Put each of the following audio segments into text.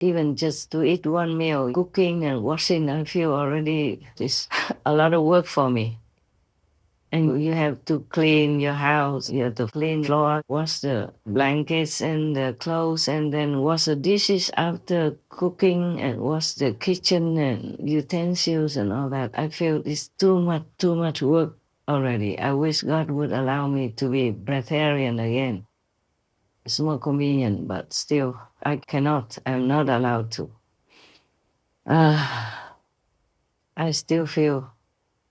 Even just to eat one meal, cooking and washing, I feel already it's a lot of work for me. And you have to clean your house, you have to clean floor, wash the blankets and the clothes, and then wash the dishes after cooking and wash the kitchen and utensils and all that. I feel it's too much work already. I wish God would allow me to be breatharian again. It's more convenient, but still, I cannot. I'm not allowed to. I still feel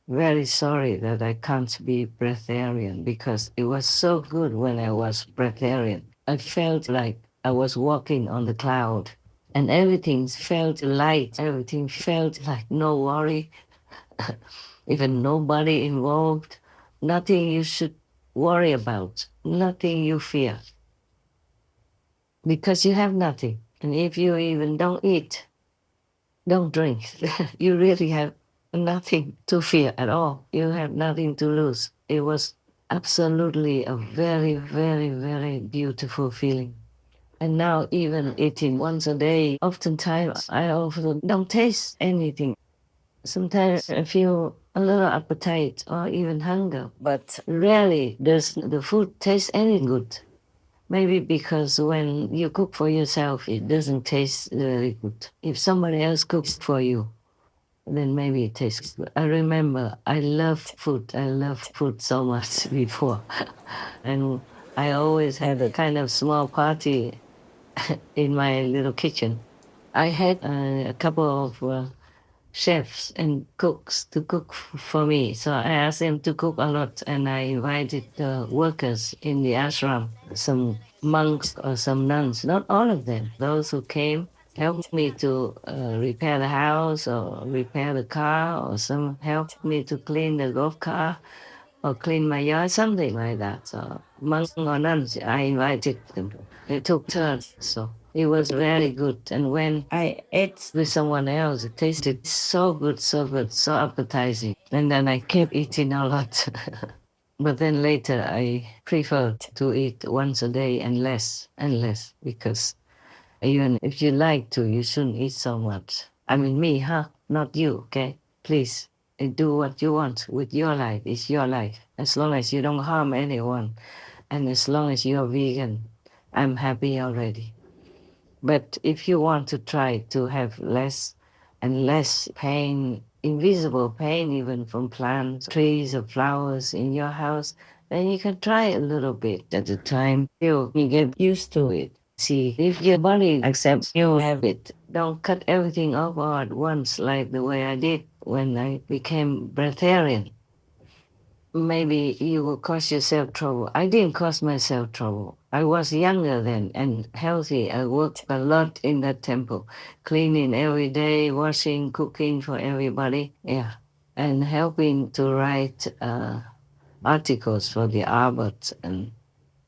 very sorry that I can't be breatharian because it was so good when I was breatharian. I felt like I was walking on the cloud and everything felt light. Everything felt like no worry, even nobody involved, nothing you should worry about, nothing you fear. Because you have nothing. And if you even don't eat, don't drink, you really have nothing to fear at all. You have nothing to lose. It was absolutely a very, very, very beautiful feeling. And now even eating once a day, oftentimes I also don't taste anything. Sometimes I feel a little appetite or even hunger, but rarely does the food taste any good. Maybe because when you cook for yourself, it doesn't taste very good. If somebody else cooks for you, then maybe it tastes good. I remember I loved food. I loved food so much before. And I always had a kind of small party in my little kitchen. I had a couple of chefs and cooks to cook for me. So I asked them to cook a lot and I invited the workers in the ashram, some monks or some nuns, not all of them. Those who came helped me to repair the house or repair the car, or some helped me to clean the golf car or clean my yard, something like that. So monks or nuns, I invited them. They took turns. So it was very good. And when I ate with someone else, it tasted so good, so appetizing. And then I kept eating a lot. But then later I preferred to eat once a day and less, because even if you like to, you shouldn't eat so much. I mean, me, huh? Not you, okay? Please do what you want with your life. It's your life. As long as you don't harm anyone and as long as you're vegan, I'm happy already. But if you want to try to have less and less pain, invisible pain even from plants, trees or flowers in your house, then you can try a little bit at a time till you get used to it. See, if your body accepts you have it, don't cut everything off all at once like the way I did when I became breatharian. Maybe you will cause yourself trouble. I didn't cause myself trouble. I was younger then and healthy. I worked a lot in that temple, cleaning every day, washing, cooking for everybody. Yeah. And helping to write articles for the abbot and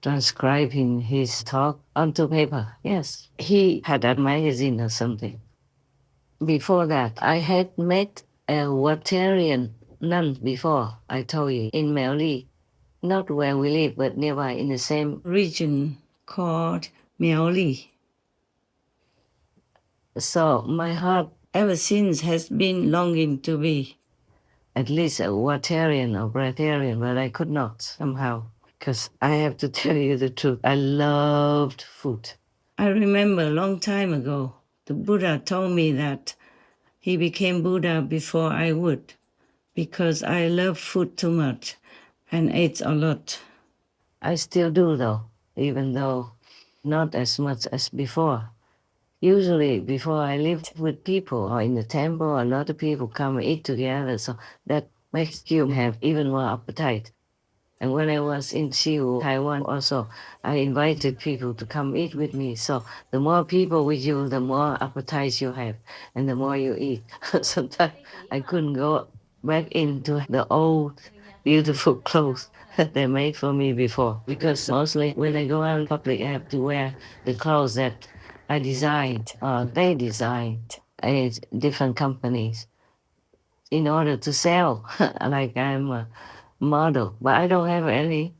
transcribing his talk onto paper. Yes. He had a magazine or something. Before that, I had met a Watarian nun before, I told you, in Miaoli. Not where we live, but nearby in the same region called Miaoli. So my heart ever since has been longing to be at least a Watarian or breatharian, but I could not somehow. Because I have to tell you the truth, I loved food. I remember a long time ago, the Buddha told me that he became Buddha before I would, because I love food too much and ate a lot. I still do though, even though not as much as before. Usually before I lived with people or in the temple, a lot of people come and eat together, so that makes you have even more appetite. And when I was in Seoul, Taiwan also, I invited people to come eat with me. So the more people with you, the more appetite you have and the more you eat. Sometimes I couldn't go back into the old beautiful clothes that they made for me before. Because mostly when I go out in public, I have to wear the clothes that I designed or they designed at different companies in order to sell. Like I'm a model, but I don't have any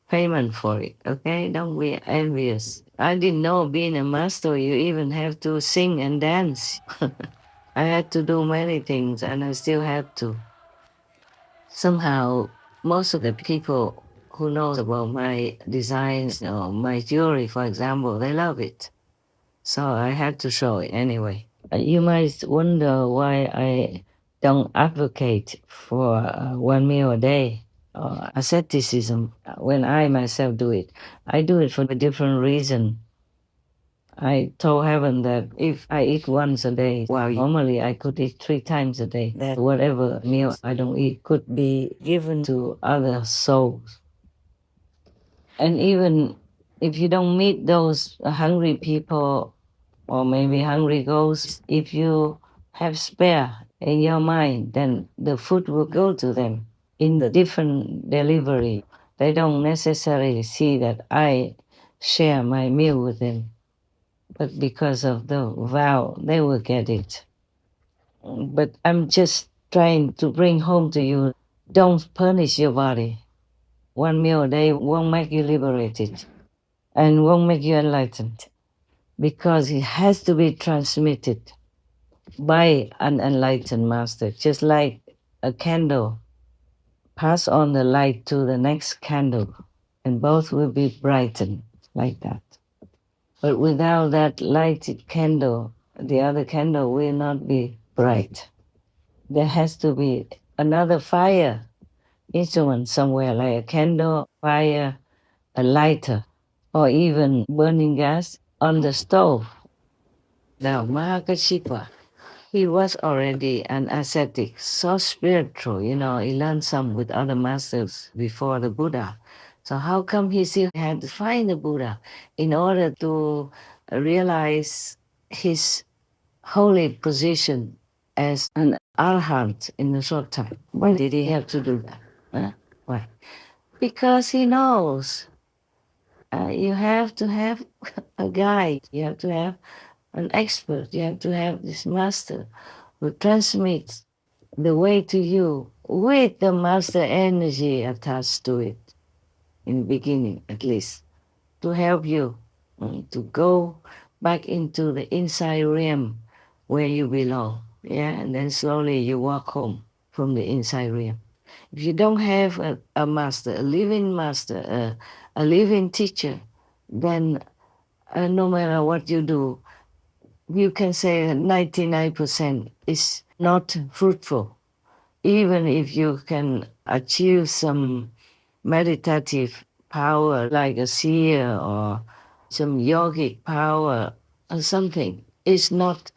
payment for it, okay? Don't be envious. I didn't know being a master, you even have to sing and dance. I had to do many things, and I still have to. Somehow, most of the people who knows about my designs or my jewelry, for example, they love it. So I had to show it anyway. You might wonder why I don't advocate for 1 meal a day or asceticism when I myself do it. I do it for a different reason. I told heaven that if I eat once a day, while normally I could eat 3 times a day, that whatever meal I don't eat could be given to other souls. And even if you don't meet those hungry people or maybe hungry ghosts, if you have spare in your mind, then the food will go to them in the different delivery. They don't necessarily see that I share my meal with them, but because of the vow, they will get it. But I'm just trying to bring home to you, don't punish your body. 1 meal a day won't make you liberated and won't make you enlightened, because it has to be transmitted by an enlightened master, just like a candle. Pass on the light to the next candle, and both will be brightened like that. But without that lighted candle, the other candle will not be bright. There has to be another fire instrument somewhere, like a candle, fire, a lighter, or even burning gas on the stove. Now, Mahaga섭, he was already an ascetic, so spiritual, he learned some with other masters before the Buddha. So how come he still had to find the Buddha in order to realize his holy position as an arhat in a short time? Why did he have to do that? Huh? Why? Because he knows you have to have a guide, you have to have an expert, you have to have this master who transmits the way to you with the master energy attached to it, in the beginning at least, to help you to go back into the inside realm where you belong. Yeah, and then slowly you walk home from the inside realm. If you don't have a master, a living master, a living teacher, then no matter what you do, you can say 99% is not fruitful. Even if you can achieve some meditative power like a seer or some yogic power or something, it's not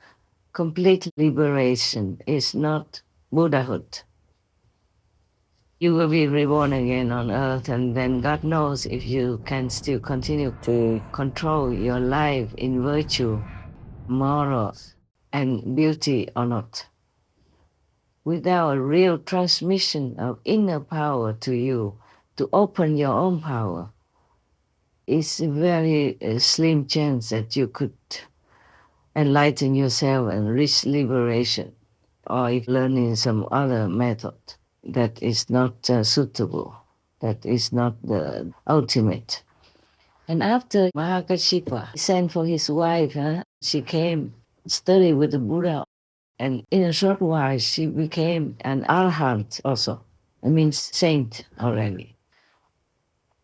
complete liberation, it's not Buddhahood. You will be reborn again on earth, and then God knows if you can still continue to control your life in virtue, morals, and beauty or not. Without a real transmission of inner power to you, to open your own power, it's a very slim chance that you could enlighten yourself and reach liberation, or if learning some other method that is not suitable, that is not the ultimate. And after Mahaga섭 sent for his wife, she came study with the Buddha, and in a short while she became an arhat also. It means saint already.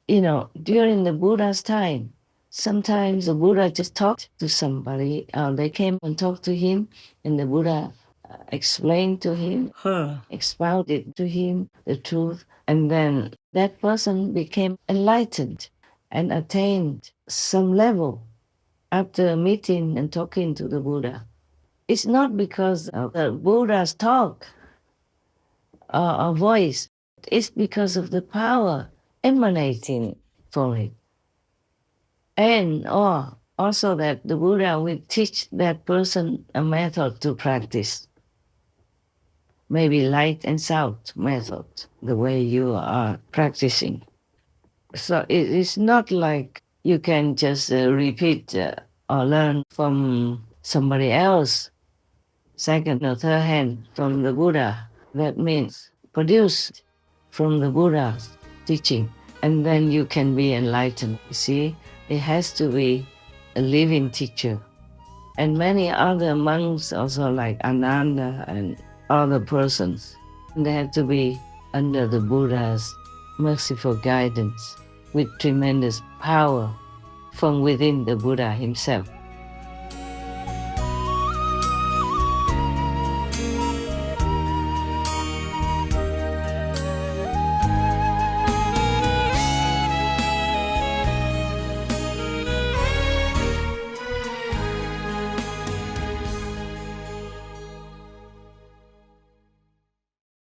During the Buddha's time, sometimes the Buddha just talked to somebody, they came and talked to him, and the Buddha explained to him, expounded to him the truth, and then that person became enlightened and attained some level after meeting and talking to the Buddha. It's not because of the Buddha's talk or voice, it's because of the power emanating from it. And also that the Buddha will teach that person a method to practice. Maybe light and sound method, the way you are practicing. So it is not like you can just repeat or learn from somebody else, second or third hand from the Buddha. That means produced from the Buddha's teaching. and then you can be enlightened. You see, it has to be a living teacher. And many other monks also like Ananda and other persons, they have to be under the Buddha's merciful guidance with tremendous power from within the Buddha himself.